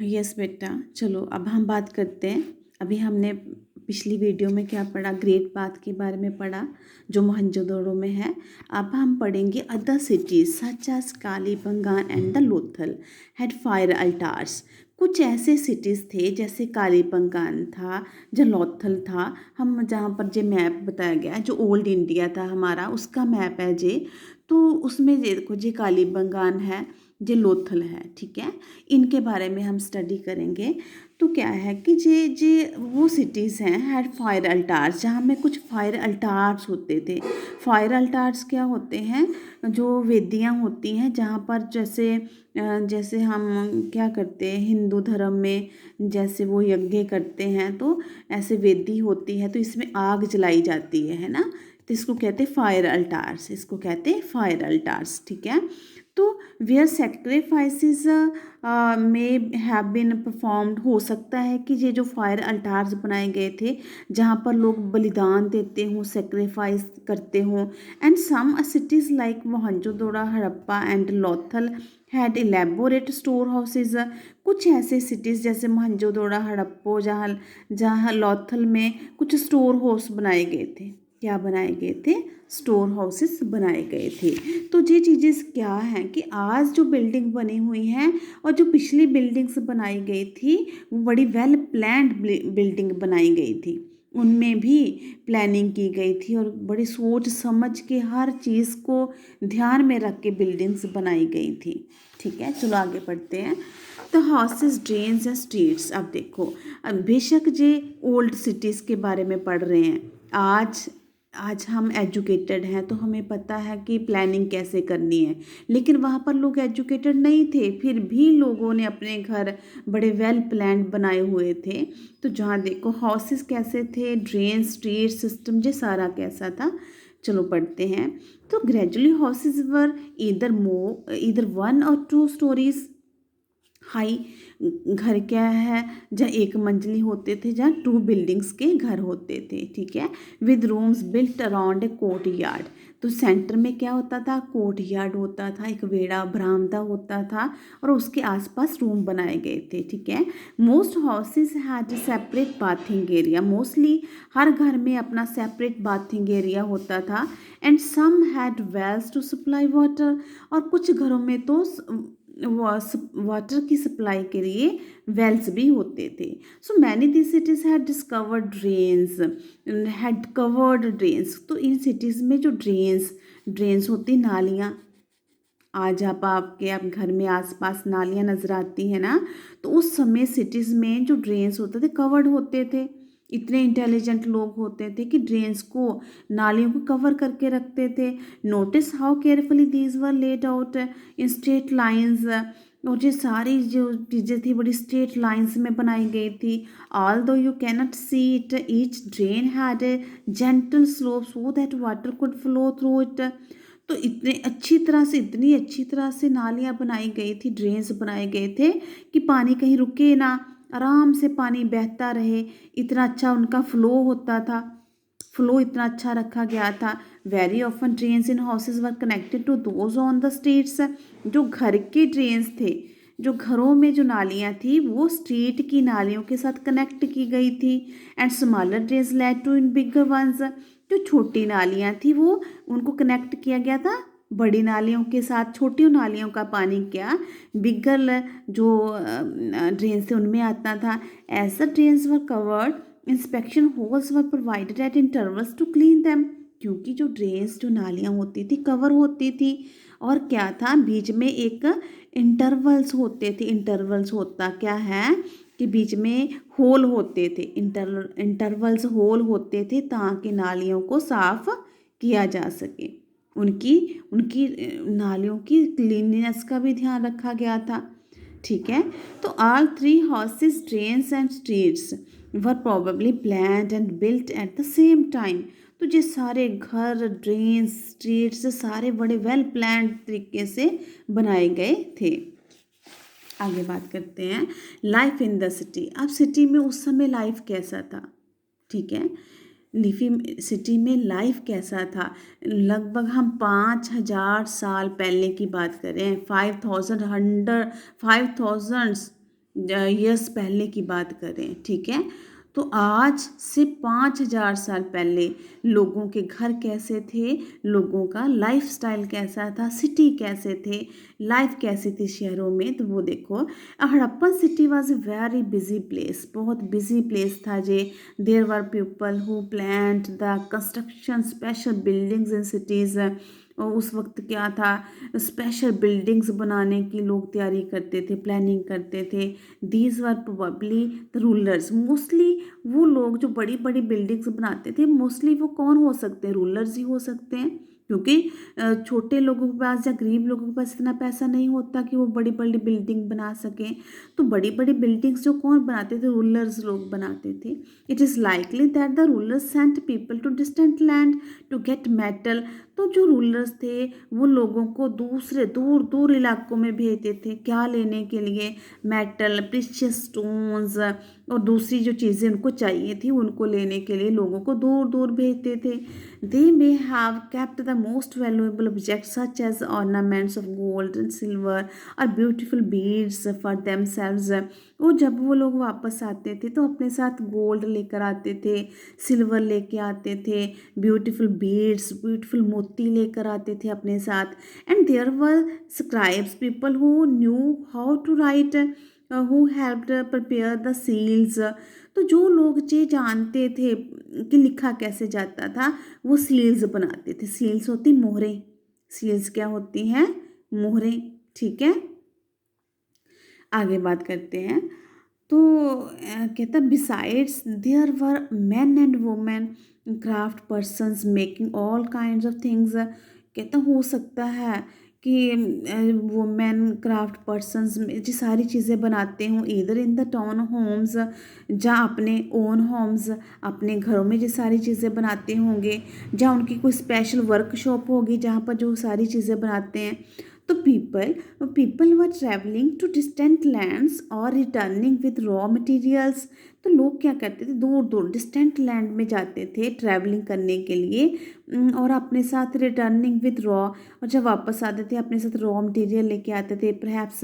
Yes बेटा, चलो अब हम बात करते हैं। अभी हमने पिछली वीडियो में क्या पढ़ा, ग्रेट बाथ के बारे में पढ़ा जो मोहनजोदड़ो में है। अब हम पढ़ेंगे other cities such as Kalibangan and the Lothal had fire altars. कुछ ऐसे सिटीज़ थे जैसे कालीबंगान था, जो लोथल था, हम जहाँ पर जो मैप बताया गया है, जो ओल्ड इंडिया था हमारा, उसका मैप है जे। तो उसमें ये देखो, जे कालीबंगान है, जे लोथल है, ठीक है। इनके बारे में हम स्टडी करेंगे। तो क्या है कि जे जे वो सिटीज़ हैं हैड फायर अल्टार्स, जहाँ में कुछ फायर अल्टार्स होते थे। फायर अल्टार्स क्या होते हैं, जो वेदियाँ होती हैं जहाँ पर जैसे हम क्या करते हैं हिंदू धर्म में, जैसे वो यज्ञ करते हैं तो ऐसे वेदी होती है, तो इसमें आग जलाई जाती है ना। तो इसको कहते हैं फायर अल्टार्स, इसको कहते हैं फायर अल्टार्स, ठीक है। तो वेयर सेक्रीफाइसेस में हैव बीन परफॉर्म्ड, हो सकता है कि ये जो फायर अल्टार्स बनाए गए थे जहाँ पर लोग बलिदान देते हों, सेक्रीफाइस करते हों। And some cities like Mohenjodaro, Harappa and Lothal had elaborate store houses. कुछ ऐसे सिटीज़ जैसे मोहनजोदड़ो, हड़प्पा, जहाँ जहाँ लोथल में कुछ स्टोर हाउस बनाए गए थे। क्या बनाए गए थे? स्टोर हाउसेस बनाए गए थे। तो ये चीज़ें क्या हैं कि आज जो बिल्डिंग बनी हुई हैं और जो पिछली बिल्डिंग्स बनाई गई थी, वो बड़ी वेल प्लान्ड बिल्डिंग बनाई गई थी। उनमें भी प्लानिंग की गई थी और बड़ी सोच समझ के हर चीज़ को ध्यान में रख के बिल्डिंग्स बनाई गई थी, ठीक है। चलो आगे बढ़ते हैं। तो हाउसेस, ड्रेन्स एंड स्ट्रीट्स। अब देखो, अब बेशक जे ओल्ड सिटीज़ के बारे में पढ़ रहे हैं, आज आज हम एजुकेटेड हैं तो हमें पता है कि प्लानिंग कैसे करनी है, लेकिन वहाँ पर लोग एजुकेटेड नहीं थे, फिर भी लोगों ने अपने घर बड़े वेल प्लान्ड बनाए हुए थे। तो जहाँ देखो हाउसेस कैसे थे, ड्रेन, स्ट्रीट सिस्टम, ये सारा कैसा था। चलो पढ़ते हैं। तो ग्रेजुअली हाउसेस वर ईदर वन और टू स्टोरीज हाई। घर क्या है, जहाँ एक मंजिली होते थे, जहाँ टू बिल्डिंग्स के घर होते थे, ठीक है। With rooms built around a court yard. तो सेंटर में क्या होता था, कोर्ट यार्ड होता था, एक वेड़ा बरामदा होता था और उसके आसपास रूम बनाए गए थे, ठीक है। Most houses had separate bathing area. Mostly हर घर में अपना सेपरेट बाथिंग एरिया होता था। And some had wells to supply water. और कुछ घरों में तो वाटर की सप्लाई के लिए वेल्स भी होते थे। So many the cities had discovered drains, had covered drains. तो इन सिटीज़ में जो ड्रेन्स होती, नालियाँ, आज आप घर में आसपास नालियाँ नज़र आती हैं ना, तो उस समय सिटीज़ में जो ड्रेन्स होते थे कवर्ड होते थे। इतने इंटेलिजेंट लोग होते थे कि ड्रेन्स को, नालियों को कवर करके रखते थे। Notice how carefully these were laid out in straight lines. और ये सारी जो चीज़ें थी बड़ी स्ट्रेट लाइंस में बनाई गई थी। ऑल दो you cannot see it, each drain had a gentle slope so that water could flow through it. तो इतनी अच्छी तरह से नालियाँ बनाई गई थी, ड्रेन्स बनाए गए थे कि पानी कहीं रुके ना, आराम से पानी बहता रहे। इतना अच्छा उनका फ्लो होता था, फ्लो इतना अच्छा रखा गया था। Very often drains in houses were connected to those on the streets. जो घर के ड्रेन्स थे, जो घरों में जो नालियाँ थी, वो स्ट्रीट की नालियों के साथ कनेक्ट की गई थी। एंड स्मॉलर ड्रेन्स लेड टू इन बिगर वंस। जो छोटी नालियाँ थी वो उनको कनेक्ट किया गया था बड़ी नालियों के साथ। छोटी नालियों का पानी क्या बिगर जो ड्रेन्स थे उनमें आता था। ऐसा drains were covered, inspection holes were provided at intervals to clean them. क्योंकि जो ड्रेन्स, जो नालियाँ होती थी, कवर होती थी, और क्या था, बीच में एक इंटरवल्स होते थे। इंटरवल्स होता क्या है कि बीच में होल होते थे, इंटरवल्स होल होते थे, ताकि नालियों को साफ किया जा सके। उनकी उनकी नालियों की क्लीननेस का भी ध्यान रखा गया था, ठीक है। तो all three houses, drains and streets were probably planned and built at the same time. तो ये सारे घर, ड्रेन्स, स्ट्रीट्स सारे बड़े वेल प्लान्ड तरीके से बनाए गए थे। आगे बात करते हैं लाइफ इन द सिटी। अब सिटी में उस समय लाइफ कैसा था, ठीक है। लिफी सिटी में लाइफ कैसा था, लगभग हम 5,000 साल पहले की बात करें, 5,000 5,000 ईयर्स पहले की बात करें, ठीक है, तो आज से 5,000 साल पहले लोगों के घर कैसे थे, लोगों का लाइफस्टाइल कैसा था, सिटी कैसे थे, लाइफ कैसी थी शहरों में, तो वो देखो। Harappan city was a very busy place, बहुत बिजी प्लेस था जे। There were people who planned the construction special buildings in cities. और उस वक्त क्या था, स्पेशल बिल्डिंग्स बनाने की लोग तैयारी करते थे, प्लानिंग करते थे। These were probably the rulers, mostly वो लोग जो बड़ी बड़ी बिल्डिंग्स बनाते थे, मोस्टली वो कौन हो सकते हैं, रूलर्स ही हो सकते हैं, क्योंकि छोटे लोगों के पास या गरीब लोगों के पास इतना पैसा नहीं होता कि वो बड़ी बड़ी बिल्डिंग बना सकें। तो बड़ी बड़ी बिल्डिंग्स जो कौन बनाते थे, रूलर्स लोग बनाते थे। It is likely that the rulers sent people to distant land to get metal. तो जो रूलर्स थे वो लोगों को दूसरे दूर दूर इलाकों में भेजते थे, क्या लेने के लिए, मेटल, प्रीशियस स्टोन्स और दूसरी जो चीज़ें उनको चाहिए थी उनको लेने के लिए लोगों को दूर दूर भेजते थे। They may have kept the most valuable objects such as ornaments of gold and silver or beautiful beads for themselves। वो जब वो लोग वापस आते थे तो अपने साथ गोल्ड लेकर आते थे, सिल्वर लेके आते थे, ब्यूटीफुल बीड्स, ब्यूटीफुल मोती लेकर आते थे अपने साथ। And there were scribes, people who knew how to write, who helped prepare the seals. तो जो लोग ये जानते थे कि लिखा कैसे जाता था, वो सील्स बनाते थे। सील्स होती मोहरें, सील्स क्या होती हैं, मोहरें, ठीक है। आगे बात करते हैं। तो कहता besides there were man and women craft persons making all kinds of things. कहता हो सकता है कि वुमेन क्राफ्ट पर्सन्स जी सारी चीज़ें बनाते हों, इधर इन द टाउन होम्स, जहाँ अपने ओन होम्स, अपने घरों में जो सारी चीज़ें बनाते होंगे, जहाँ उनकी कोई स्पेशल वर्कशॉप होगी जहाँ पर जो सारी चीज़ें बनाते हैं। तो people were travelling to distant lands और रिटर्निंग विद रॉ मटेरियल्स। तो लोग क्या करते थे, दूर दूर डिस्टेंट लैंड में जाते थे ट्रैवलिंग करने के लिए, और अपने साथ रिटर्निंग विद रॉ, और जब वापस आते थे अपने साथ रॉ मटेरियल लेके आते थे। परहैप्स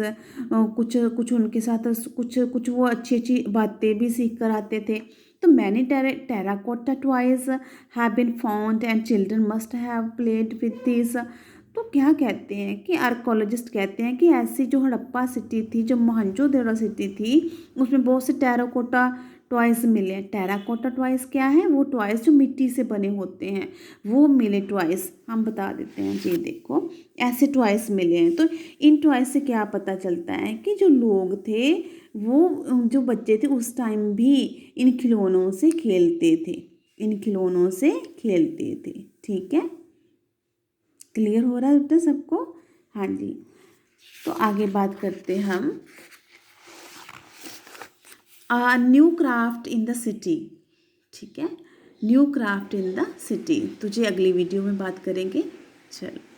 कुछ कुछ उनके साथ कुछ कुछ वो अच्छी अच्छी बातें भी सीख कर आते थे। तो many terracotta toys have been found and children must have played with this. तो क्या कहते हैं कि आर्कोलॉजिस्ट कहते हैं कि ऐसी जो हड़प्पा सिटी थी, जो मोहनजोदड़ो सिटी थी, उसमें बहुत से टेराकोटा टॉयज मिले हैं। टेराकोटा टॉयज क्या है, वो टॉयज जो मिट्टी से बने होते हैं, वो मिले टॉयज, हम बता देते हैं जी। देखो ऐसे टॉयज मिले हैं। तो इन टॉयज से क्या पता चलता है कि जो लोग थे, वो जो बच्चे थे उस टाइम भी इन खिलौनों से खेलते थे, इन खिलौनों से खेलते थे, ठीक है। क्लियर हो रहा है बेटा सबको, हाँ जी। तो आगे बात करते हैं हम new craft in the city, ठीक है, new craft in the city. तुझे अगली वीडियो में बात करेंगे, चलो।